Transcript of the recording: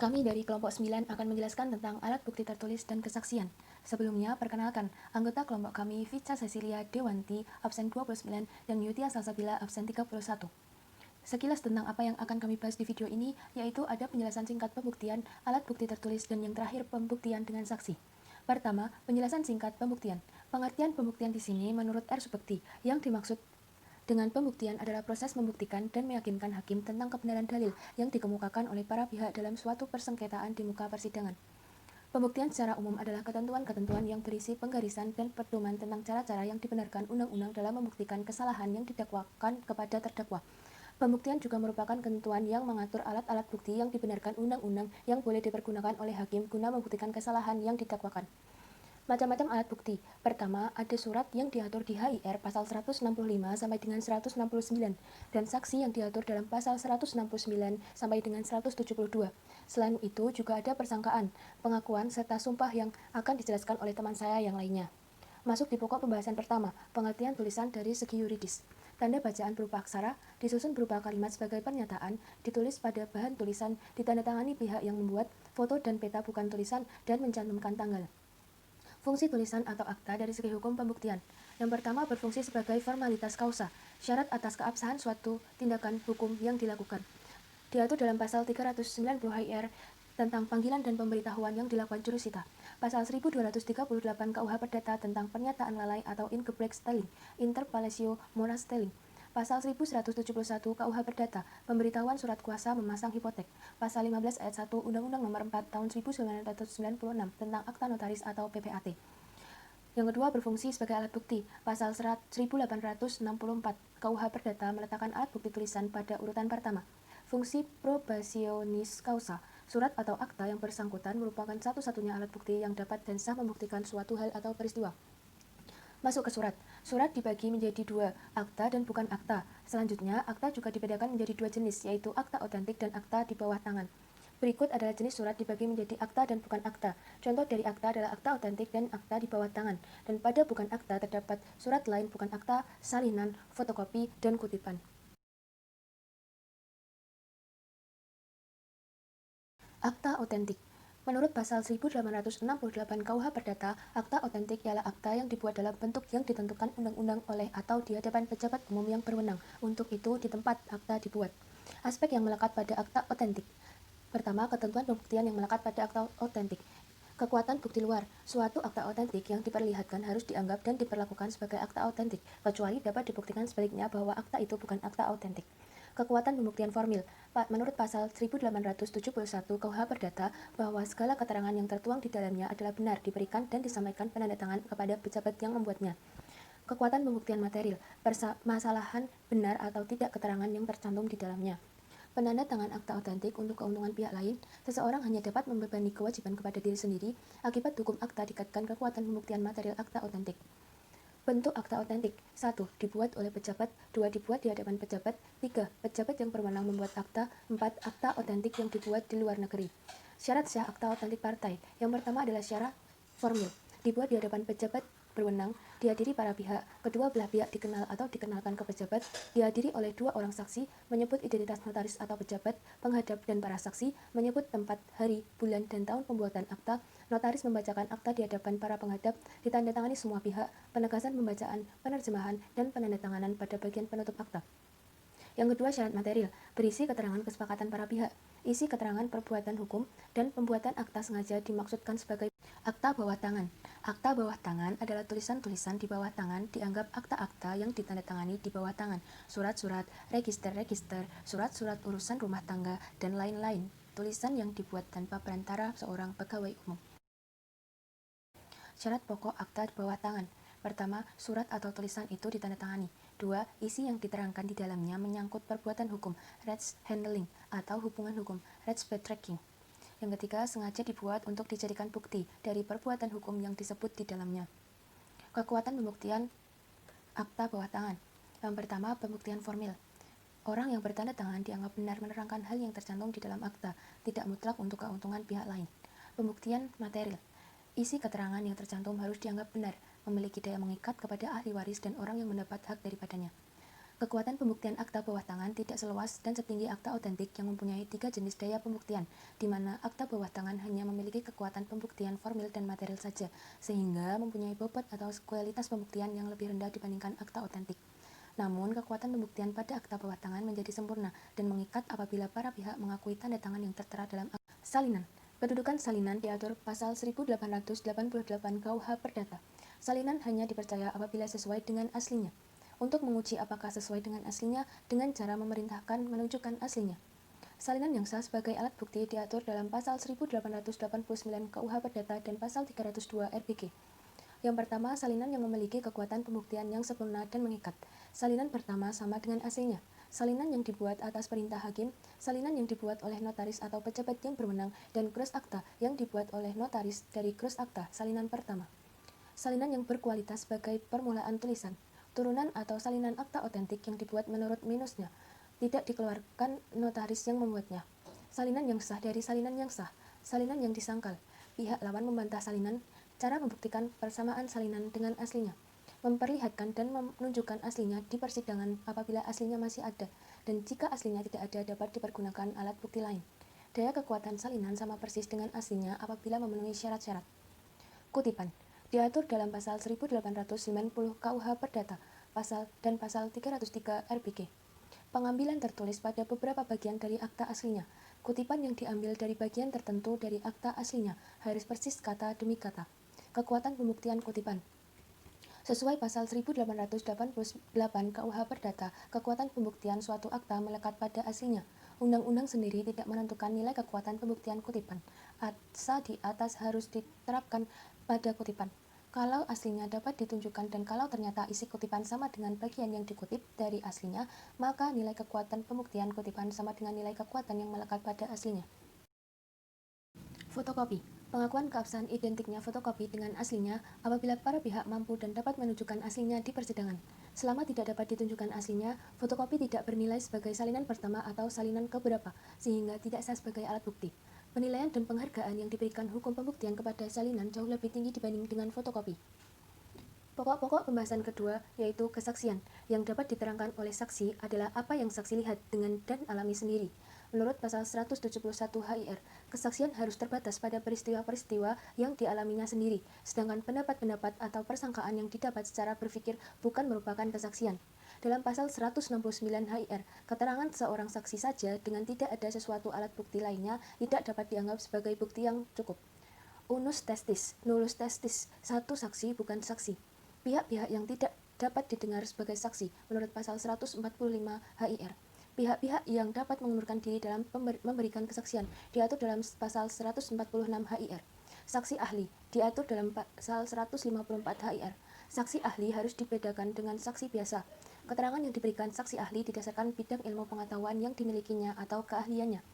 Kami dari kelompok 9 akan menjelaskan tentang alat bukti tertulis dan kesaksian. Sebelumnya, perkenalkan, anggota kelompok kami Vica Cecilia Dewanti, absen 29, dan Yutia Salsabila, absen 31. Sekilas tentang apa yang akan kami bahas di video ini, yaitu ada penjelasan singkat pembuktian, alat bukti tertulis, dan yang terakhir pembuktian dengan saksi. Pertama, penjelasan singkat pembuktian. Pengertian pembuktian di sini menurut R. Subekti, yang dimaksud dengan pembuktian adalah proses membuktikan dan meyakinkan hakim tentang kebenaran dalil yang dikemukakan oleh para pihak dalam suatu persengketaan di muka persidangan. Pembuktian secara umum adalah ketentuan-ketentuan yang berisi penggarisan dan pedoman tentang cara-cara yang dibenarkan undang-undang dalam membuktikan kesalahan yang didakwakan kepada terdakwa. Pembuktian juga merupakan ketentuan yang mengatur alat-alat bukti yang dibenarkan undang-undang yang boleh dipergunakan oleh hakim guna membuktikan kesalahan yang didakwakan. Macam-macam alat bukti. Pertama, ada surat yang diatur di HIR pasal 165 sampai dengan 169 dan saksi yang diatur dalam pasal 169 sampai dengan 172. Selain itu, juga ada persangkaan, pengakuan, serta sumpah yang akan dijelaskan oleh teman saya yang lainnya. Masuk di pokok pembahasan pertama, pengertian tulisan dari segi yuridis. Tanda bacaan berupa aksara, disusun berupa kalimat sebagai pernyataan, ditulis pada bahan tulisan, ditandatangani pihak yang membuat, foto dan peta bukan tulisan, dan mencantumkan tanggal. Fungsi tulisan atau akta dari segi hukum pembuktian. Yang pertama berfungsi sebagai formalitas kausa, syarat atas keabsahan suatu tindakan hukum yang dilakukan. Diatur dalam pasal 390 HIR tentang panggilan dan pemberitahuan yang dilakukan jurusita. Pasal 1238 KUH Perdata tentang pernyataan lalai atau ingebrek stelling, interpellatio mora stelling. Pasal 1171 KUH Perdata, pemberitahuan surat kuasa memasang hipotek. Pasal 15 ayat 1 Undang-Undang Nomor 4 Tahun 1996 tentang Akta Notaris atau PPAT. Yang kedua berfungsi sebagai alat bukti. Pasal 1864 KUH Perdata meletakkan alat bukti tulisan pada urutan pertama. Fungsi probationis causa. Surat atau akta yang bersangkutan merupakan satu-satunya alat bukti yang dapat dan sah membuktikan suatu hal atau peristiwa. Masuk ke surat. Surat dibagi menjadi dua, akta dan bukan akta. Selanjutnya, akta juga dibedakan menjadi dua jenis, yaitu akta otentik dan akta di bawah tangan. Berikut adalah jenis surat dibagi menjadi akta dan bukan akta. Contoh dari akta adalah akta otentik dan akta di bawah tangan. Dan pada bukan akta terdapat surat lain bukan akta, salinan, fotokopi, dan kutipan. Akta otentik. Menurut pasal 1868 KUH Perdata, akta otentik ialah akta yang dibuat dalam bentuk yang ditentukan undang-undang oleh atau di hadapan pejabat umum yang berwenang. Untuk itu, di tempat akta dibuat. Aspek yang melekat pada akta otentik. Pertama, ketentuan pembuktian yang melekat pada akta otentik. Kekuatan bukti luar. Suatu akta otentik yang diperlihatkan harus dianggap dan diperlakukan sebagai akta otentik, kecuali dapat dibuktikan sebaliknya bahwa akta itu bukan akta otentik. Kekuatan pembuktian formil. Menurut pasal 1871 KUH Perdata, bahwa segala keterangan yang tertuang di dalamnya adalah benar diberikan dan disampaikan penandatangan kepada pejabat yang membuatnya. Kekuatan pembuktian material. Permasalahan benar atau tidak keterangan yang tercantum di dalamnya. Penandatangan akta otentik untuk keuntungan pihak lain, seseorang hanya dapat membebani kewajiban kepada diri sendiri akibat hukum akta dikaitkan kekuatan pembuktian material akta otentik. Bentuk akta otentik. 1. Dibuat oleh pejabat. 2. Dibuat di hadapan pejabat. 3. Pejabat yang berwenang membuat akta. 4. Akta otentik yang dibuat di luar negeri. Syarat sah akta otentik partai. Yang pertama adalah syarat formil. Dibuat di hadapan pejabat berwenang, dihadiri para pihak, kedua belah pihak dikenal atau dikenalkan ke pejabat, dihadiri oleh dua orang saksi, menyebut identitas notaris atau pejabat, penghadap dan para saksi, menyebut tempat, hari, bulan, dan tahun pembuatan akta, notaris membacakan akta di hadapan para penghadap, ditandatangani semua pihak, penegasan pembacaan, penerjemahan, dan penandatanganan pada bagian penutup akta. Yang kedua, syarat material, berisi keterangan kesepakatan para pihak, isi keterangan perbuatan hukum, dan pembuatan akta sengaja dimaksudkan sebagai akta bawah tangan. Akta bawah tangan adalah tulisan-tulisan di bawah tangan dianggap akta-akta yang ditandatangani di bawah tangan, surat-surat, register-register, surat-surat urusan rumah tangga, dan lain-lain. Tulisan yang dibuat tanpa perantara seorang pegawai umum. Syarat pokok akta di bawah tangan. Pertama, surat atau tulisan itu ditandatangani. 2. Isi yang diterangkan di dalamnya menyangkut perbuatan hukum, rechts handling, atau hubungan hukum, rechtsbetrekking. Yang ketiga, sengaja dibuat untuk dijadikan bukti dari perbuatan hukum yang disebut di dalamnya. Kekuatan pembuktian akta bawah tangan. Yang pertama, pembuktian formil. Orang yang bertanda tangan dianggap benar menerangkan hal yang tercantum di dalam akta, tidak mutlak untuk keuntungan pihak lain. Pembuktian material. Isi keterangan yang tercantum harus dianggap benar, memiliki daya mengikat kepada ahli waris dan orang yang mendapat hak daripadanya. Kekuatan pembuktian akta bawah tangan tidak seluas dan setinggi akta otentik yang mempunyai 3 jenis daya pembuktian, di mana akta bawah tangan hanya memiliki kekuatan pembuktian formil dan material saja, sehingga mempunyai bobot atau kualitas pembuktian yang lebih rendah dibandingkan akta otentik. Namun, kekuatan pembuktian pada akta bawah tangan menjadi sempurna dan mengikat apabila para pihak mengakui tanda tangan yang tertera dalam akta. Salinan. Kedudukan salinan diatur pasal 1888 KUH Perdata. Salinan hanya dipercaya apabila sesuai dengan aslinya. Untuk menguji apakah sesuai dengan aslinya dengan cara memerintahkan menunjukkan aslinya. Salinan yang sah sebagai alat bukti diatur dalam pasal 1889 KUH Perdata dan pasal 302 RBG. Yang pertama, salinan yang memiliki kekuatan pembuktian yang sempurna dan mengikat. Salinan pertama sama dengan aslinya. Salinan yang dibuat atas perintah hakim, salinan yang dibuat oleh notaris atau pejabat yang berwenang, dan cross akta yang dibuat oleh notaris dari cross akta, salinan pertama. Salinan yang berkualitas sebagai permulaan tulisan, turunan atau salinan akta otentik yang dibuat menurut minusnya, tidak dikeluarkan notaris yang membuatnya. Salinan yang sah dari salinan yang sah, salinan yang disangkal, pihak lawan membantah salinan, cara membuktikan persamaan salinan dengan aslinya, memperlihatkan dan menunjukkan aslinya di persidangan apabila aslinya masih ada, dan jika aslinya tidak ada dapat dipergunakan alat bukti lain. Daya kekuatan salinan sama persis dengan aslinya apabila memenuhi syarat-syarat. Kutipan diatur dalam pasal 1890 KUH Perdata, dan pasal 303 RBG. Pengambilan tertulis pada beberapa bagian dari akta aslinya. Kutipan yang diambil dari bagian tertentu dari akta aslinya harus persis kata demi kata. Kekuatan pembuktian kutipan. Sesuai pasal 1888 KUH Perdata, kekuatan pembuktian suatu akta melekat pada aslinya. Undang-undang sendiri tidak menentukan nilai kekuatan pembuktian kutipan. Asa di atas harus diterapkan pada kutipan. Kalau aslinya dapat ditunjukkan dan kalau ternyata isi kutipan sama dengan bagian yang dikutip dari aslinya, maka nilai kekuatan pembuktian kutipan sama dengan nilai kekuatan yang melekat pada aslinya. Fotokopi. Pengakuan keabsahan identiknya fotokopi dengan aslinya apabila para pihak mampu dan dapat menunjukkan aslinya di persidangan. Selama tidak dapat ditunjukkan aslinya, fotokopi tidak bernilai sebagai salinan pertama atau salinan keberapa, sehingga tidak sah sebagai alat bukti. Penilaian dan penghargaan yang diberikan hukum pembuktian kepada salinan jauh lebih tinggi dibanding dengan fotokopi. Pokok-pokok pembahasan kedua yaitu kesaksian. Yang dapat diterangkan oleh saksi adalah apa yang saksi lihat dengan dan alami sendiri. Menurut pasal 171 HIR, kesaksian harus terbatas pada peristiwa-peristiwa yang dialaminya sendiri, sedangkan pendapat-pendapat atau persangkaan yang didapat secara berpikir bukan merupakan kesaksian. Dalam pasal 169 HIR, keterangan seorang saksi saja dengan tidak ada sesuatu alat bukti lainnya tidak dapat dianggap sebagai bukti yang cukup. Unus testis, nullus testis, satu saksi bukan saksi. Pihak-pihak yang tidak dapat didengar sebagai saksi menurut pasal 145 HIR. Pihak-pihak yang dapat mengundurkan diri dalam memberikan kesaksian diatur dalam pasal 146 HIR. Saksi ahli diatur dalam pasal 154 HIR. Saksi ahli harus dibedakan dengan saksi biasa. Keterangan yang diberikan saksi ahli didasarkan bidang ilmu pengetahuan yang dimilikinya atau keahliannya.